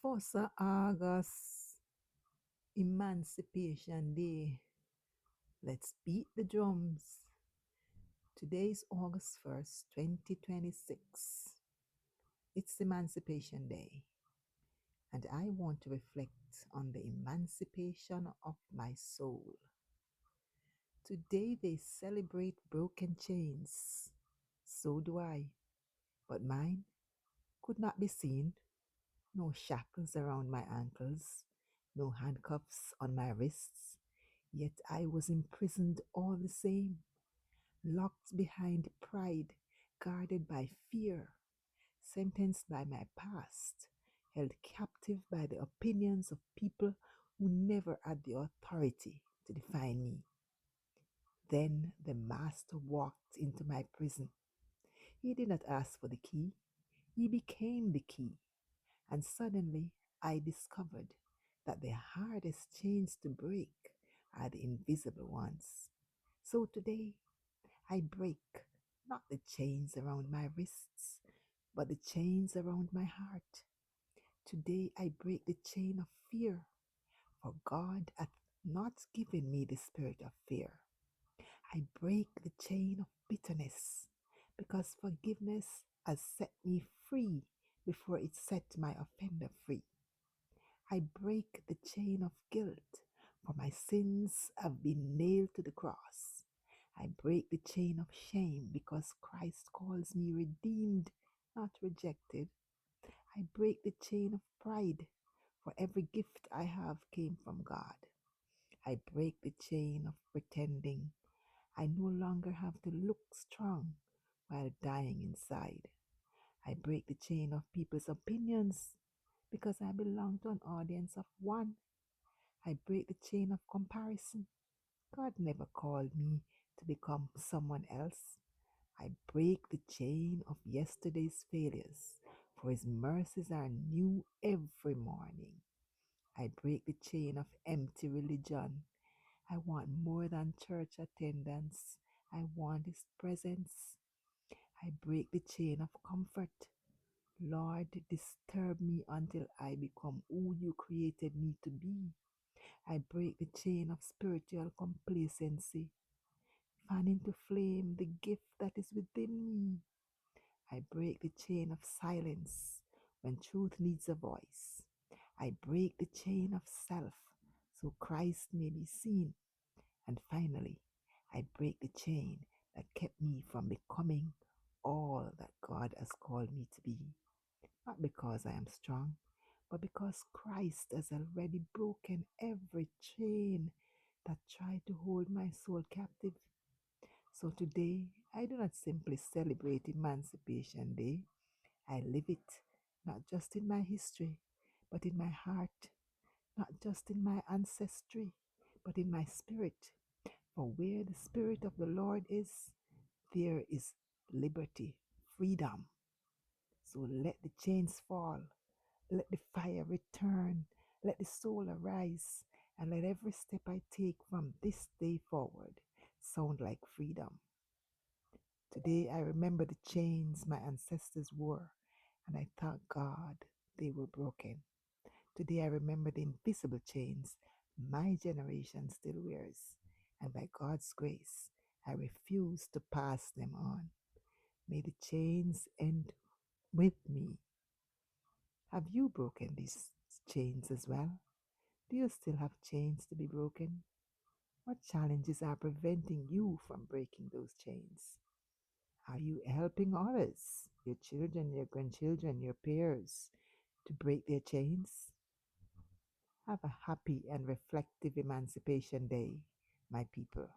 1st of August, Emancipation Day. Let's beat the drums. Today is August 1st, 2026. It's Emancipation Day, and I want to reflect on the emancipation of my soul. Today they celebrate broken chains. So do I, but mine could not be seen. No shackles around my ankles, no handcuffs on my wrists. Yet I was imprisoned all the same, locked behind pride, guarded by fear, sentenced by my past, held captive by the opinions of people who never had the authority to define me. Then the master walked into my prison. He did not ask for the key, he became the key. And suddenly I discovered that the hardest chains to break are the invisible ones. So today I break not the chains around my wrists, but the chains around my heart. Today I break the chain of fear, for God hath not given me the spirit of fear. I break the chain of bitterness, because forgiveness has set me free before it set my offender free. I break the chain of guilt, for my sins have been nailed to the cross. I break the chain of shame because Christ calls me redeemed, not rejected. I break the chain of pride, for every gift I have came from God. I break the chain of pretending. I no longer have to look strong while dying inside. I break the chain of people's opinions because I belong to an audience of one. I break the chain of comparison. God never called me to become someone else. I break the chain of yesterday's failures, for His mercies are new every morning. I break the chain of empty religion. I want more than church attendance. I want His presence. I break the chain of comfort. Lord, disturb me until I become who you created me to be. I break the chain of spiritual complacency, fan into flame the gift that is within me. I break the chain of silence when truth needs a voice. I break the chain of self so Christ may be seen. And finally, I break the chain that kept me from becoming all that God has called me to be. Not because I am strong, but because Christ has already broken every chain that tried to hold my soul captive. So today, I do not simply celebrate Emancipation Day, I live it, not just in my history, but in my heart, not just in my ancestry, but in my spirit. For where the Spirit of the Lord is, there is liberty, freedom. So let the chains fall. Let the fire return. Let the soul arise. And let every step I take from this day forward sound like freedom. Today I remember the chains my ancestors wore, and I thank God they were broken. Today I remember the invisible chains my generation still wears, and by God's grace, I refuse to pass them on. May the chains end with me. Have you broken these chains as well? Do you still have chains to be broken? What challenges are preventing you from breaking those chains? Are you helping others, your children, your grandchildren, your peers, to break their chains? Have a happy and reflective Emancipation Day, my people.